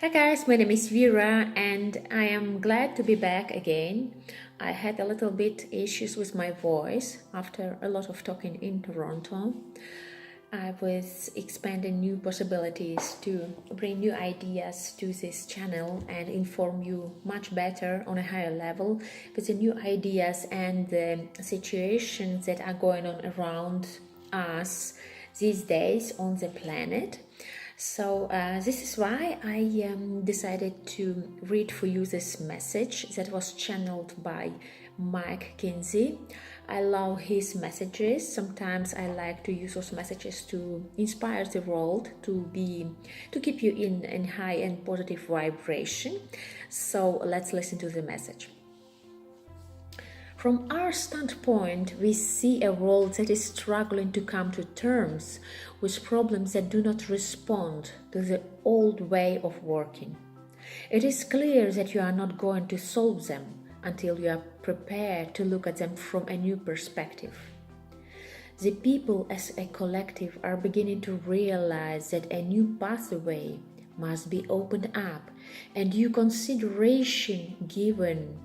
Hi guys, my name is Vera and I am glad to be back again. I had a little bit issues with my voice after a lot of talking in Toronto. I was expanding new possibilities to bring new ideas to this channel and inform you much better on a higher level with the new ideas and the situations that are going on around us these days on the planet. So this is why I decided to read for you this message that was channeled by Mike Kinsey. I love his messages. Sometimes I like to use those messages to inspire the world to keep you in high and positive vibration. So let's listen to the message. From our standpoint, we see a world that is struggling to come to terms with problems that do not respond to the old way of working. It is clear that you are not going to solve them until you are prepared to look at them from a new perspective. The people as a collective are beginning to realize that a new pathway must be opened up and due consideration given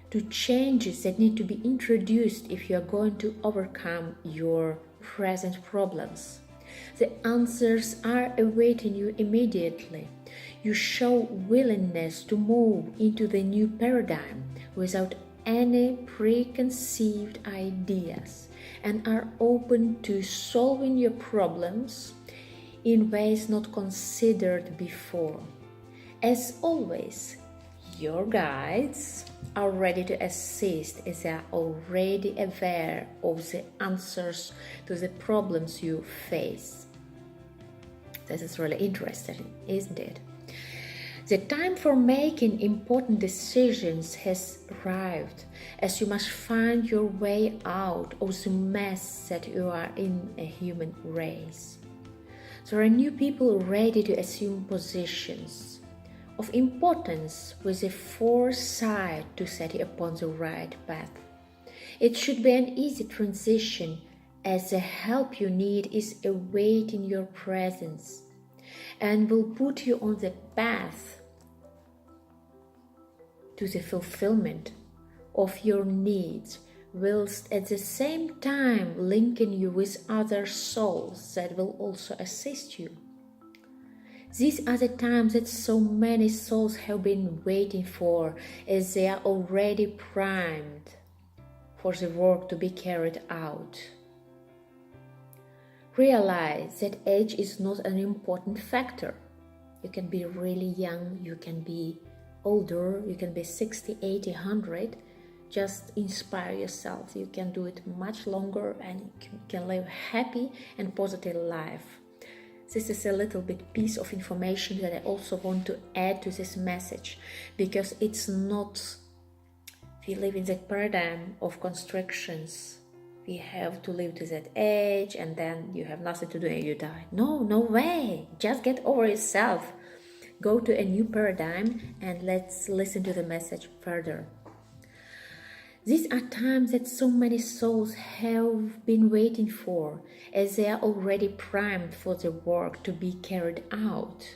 to changes that need to be introduced if you are going to overcome your present problems. The answers are awaiting you immediately. You show willingness to move into the new paradigm without any preconceived ideas and are open to solving your problems in ways not considered before. As always, your guides are ready to assist as they are already aware of the answers to the problems you face. This is really interesting, isn't it? The time for making important decisions has arrived, as you must find your way out of the mess that you are in a human race. There are new people ready to assume positions of importance with a foresight to set you upon the right path. It should be an easy transition as the help you need is awaiting your presence and will put you on the path to the fulfillment of your needs, whilst at the same time linking you with other souls that will also assist you. These are the times that so many souls have been waiting for, as they are already primed for the work to be carried out. Realize that age is not an important factor. You can be really young, you can be older, you can be 60, 80, 100. Just inspire yourself. You can do it much longer and you can live a happy and positive life. This is a little bit piece of information that I also want to add to this message, because it's not, we live in that paradigm of constrictions. We have to live to that age and then you have nothing to do and you die. No way. Just get over yourself. Go to a new paradigm and let's listen to the message further. These are times that so many souls have been waiting for, as they are already primed for the work to be carried out.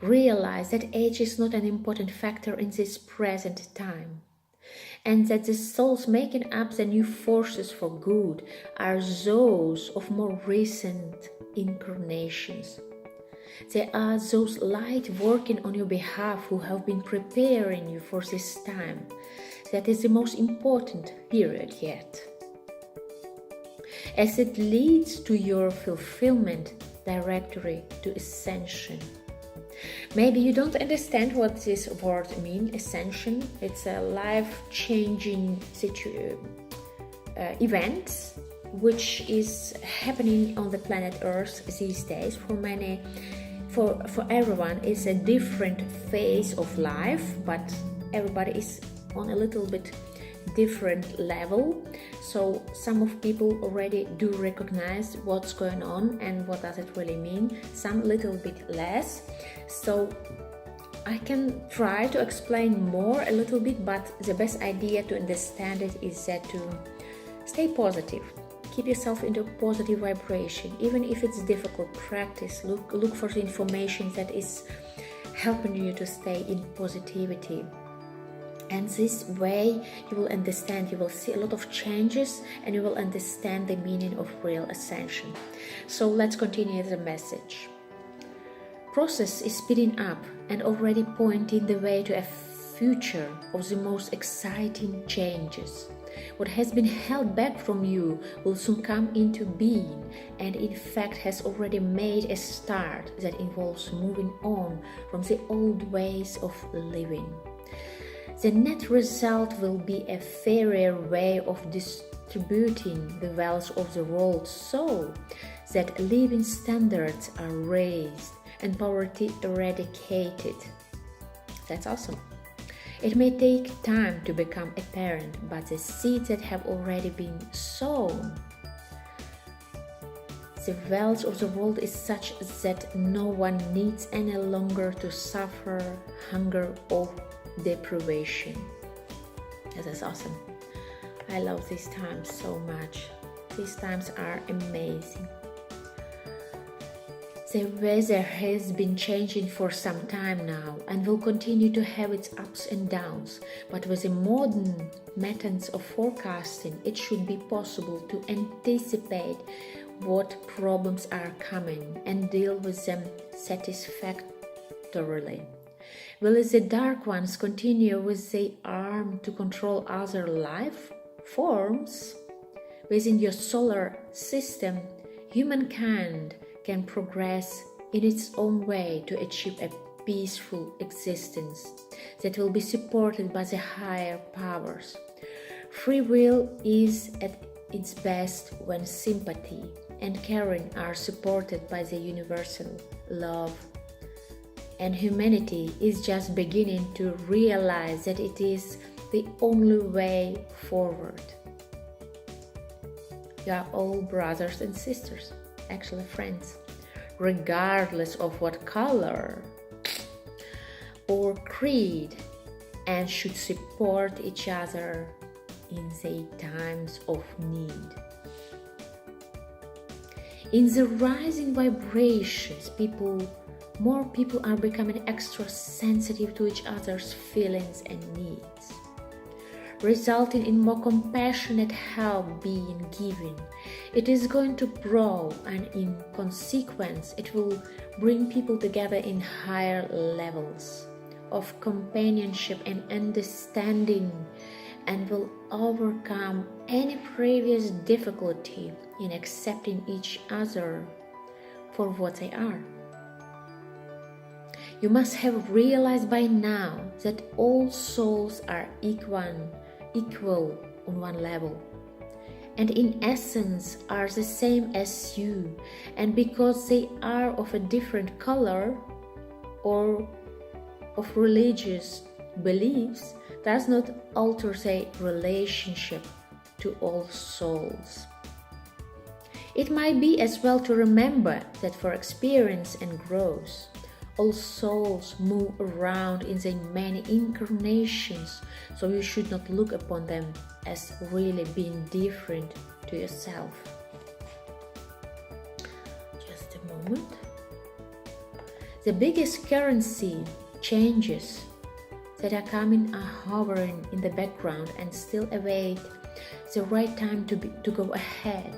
Realize that age is not an important factor in this present time, and that the souls making up the new forces for good are those of more recent incarnations. They are those light working on your behalf who have been preparing you for this time. That is the most important period yet, as it leads to your fulfillment directory to Ascension. Maybe you don't understand what this word means, Ascension. It's a life-changing event which is happening on the planet Earth these days. For everyone, it's a different phase of life, but everybody is on a little bit different level. So some of people already do recognize what's going on and what does it really mean, some little bit less. So I can try to explain more a little bit, but the best idea to understand it is that to stay positive. Keep yourself into positive vibration. Even if it's difficult, practice. Look for the information that is helping you to stay in positivity. And this way you will understand, you will see a lot of changes, and you will understand the meaning of real ascension. So let's continue the message. Process is speeding up and already pointing the way to a future of the most exciting changes. What has been held back from you will soon come into being, and in fact has already made a start that involves moving on from the old ways of living. The net result will be a fairer way of distributing the wealth of the world so that living standards are raised and poverty eradicated. That's awesome. It may take time to become apparent, but the seeds that have already been sown. The wealth of the world is such that no one needs any longer to suffer hunger or deprivation. That is awesome. I love these times so much. These times are amazing. The weather has been changing for some time now and will continue to have its ups and downs, but with the modern methods of forecasting, it should be possible to anticipate what problems are coming and deal with them satisfactorily. Will the dark ones continue with their arm to control other life forms? Within your solar system, humankind can progress in its own way to achieve a peaceful existence that will be supported by the higher powers. Free will is at its best when sympathy and caring are supported by the universal love. And humanity is just beginning to realize that it is the only way forward. You are all brothers and sisters, actually friends, regardless of what color or creed, and should support each other in the times of need. In the rising vibrations, more people are becoming extra sensitive to each other's feelings and needs, resulting in more compassionate help being given. It is going to grow, and in consequence, it will bring people together in higher levels of companionship and understanding, and will overcome any previous difficulty in accepting each other for what they are. You must have realized by now that all souls are equal on one level, and in essence are the same as you, and because they are of a different color or of religious beliefs does not alter their relationship to all souls. It might be as well to remember that for experience and growth, all souls move around in their many incarnations, so you should not look upon them as really being different to yourself. Just a moment. The biggest currency changes that are coming are hovering in the background and still await the right time to go ahead.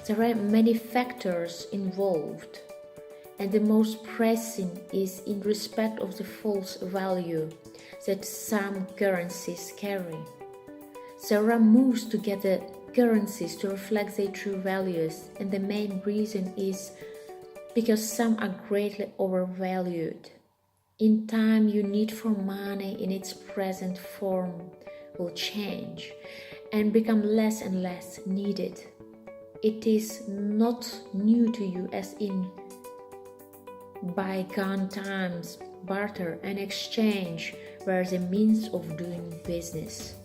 There are many factors involved, and the most pressing is in respect of the false value that some currencies carry. There are moves to get the currencies to reflect their true values, and the main reason is because some are greatly overvalued. In time, your need for money in its present form will change and become less and less needed. It is not new to you, as in bygone times, barter and exchange were the means of doing business.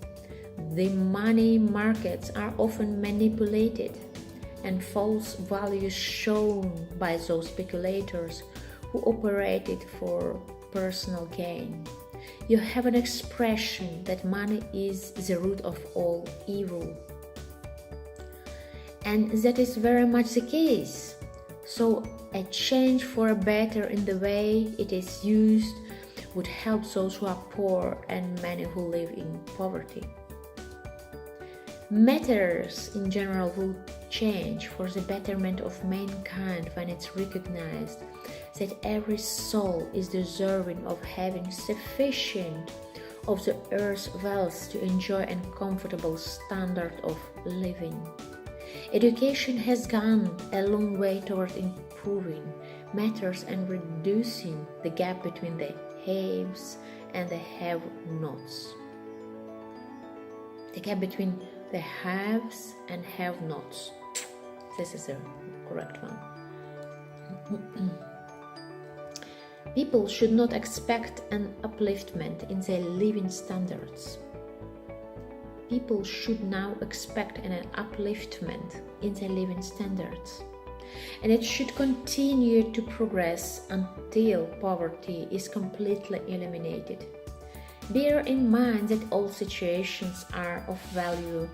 The money markets are often manipulated and false values shown by those speculators who operated for personal gain. You have an expression that money is the root of all evil. And that is very much the case. So a change for a better in the way it is used would help those who are poor and many who live in poverty. Matters in general will change for the betterment of mankind when it's recognized that every soul is deserving of having sufficient of the earth's wealth to enjoy a comfortable standard of living. Education has gone a long way toward improving matters and reducing the gap between the haves and the have-nots. The gap between the haves and have-nots. This is the correct one. People should not expect an upliftment in their living standards. People should now expect an upliftment in their living standards. And it should continue to progress until poverty is completely eliminated. Bear in mind that all situations are of value,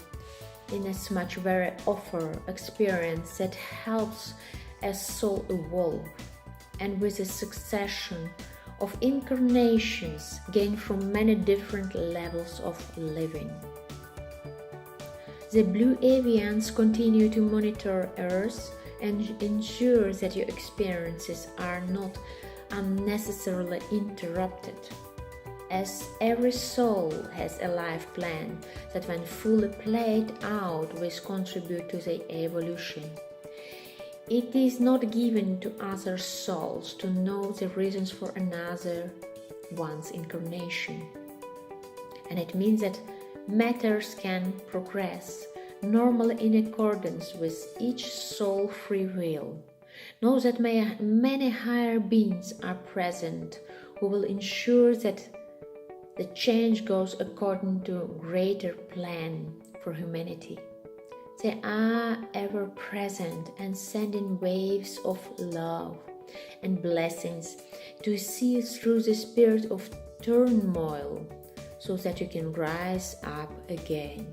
inasmuch they offer experience that helps a soul evolve, and with a succession of incarnations gained from many different levels of living. The blue avians continue to monitor Earth and ensure that your experiences are not unnecessarily interrupted, as every soul has a life plan that when fully played out will contribute to the evolution. It is not given to other souls to know the reasons for another one's incarnation, and it means that matters can progress normally in accordance with each soul free will. Know that many higher beings are present who will ensure that the change goes according to a greater plan for humanity. They are ever present and sending waves of love and blessings to see you through the spirit of turmoil so that you can rise up again.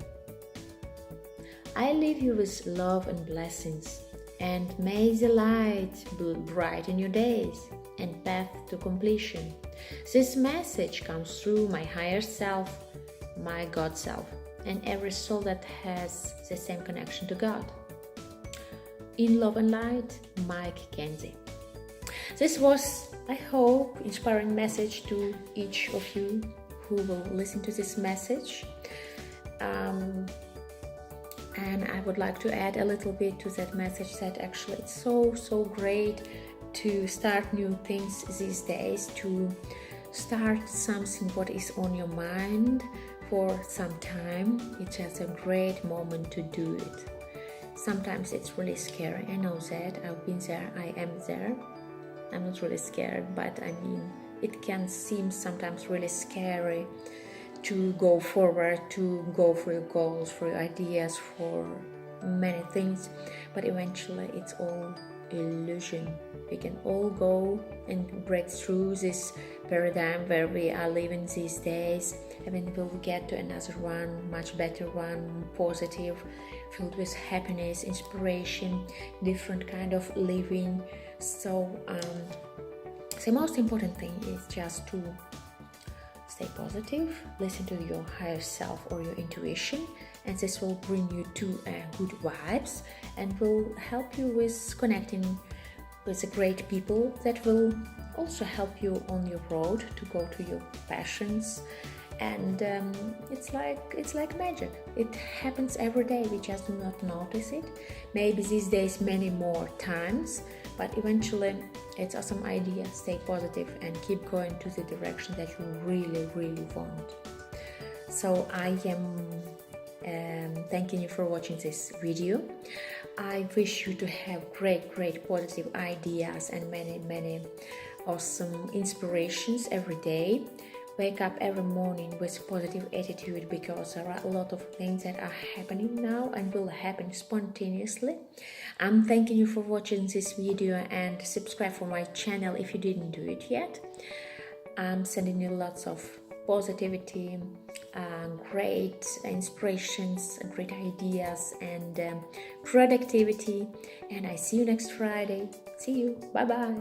I leave you with love and blessings, and may the light brighten your days and path to completion. This message comes through my higher self, my God self, and every soul that has the same connection to God. In love and light, Mike Kenzie. This was, I hope, inspiring message to each of you who will listen to this message. And I would like to add a little bit to that message that actually it's so great to start new things these days, to start something what is on your mind for some time. It's just a great moment to do it. Sometimes it's really scary. I know that. I've been there. I am there. I'm not really scared, but I mean, it can seem sometimes really scary to go forward, to go for your goals, for your ideas, for many things, but eventually it's all illusion. We can all go and break through this paradigm where we are living these days, and then we'll get to another one, much better one, positive, filled with happiness, inspiration, different kind of living. So the most important thing is just to stay positive, listen to your higher self or your intuition, and this will bring you to good vibes and will help you with connecting with the great people that will also help you on your road to go to your passions. And it's like magic. It happens every day. We just do not notice it. Maybe these days many more times, but eventually it's an awesome idea. Stay positive and keep going to the direction that you really want. So I am thanking you for watching this video. I wish you to have great positive ideas and many awesome inspirations every day. Wake up every morning with positive attitude, because there are a lot of things that are happening now and will happen spontaneously. I'm thanking you for watching this video, and subscribe for my channel if you didn't do it yet. I'm sending you lots of positivity, great inspirations, great ideas, and productivity. And I see you next Friday. See you. Bye bye.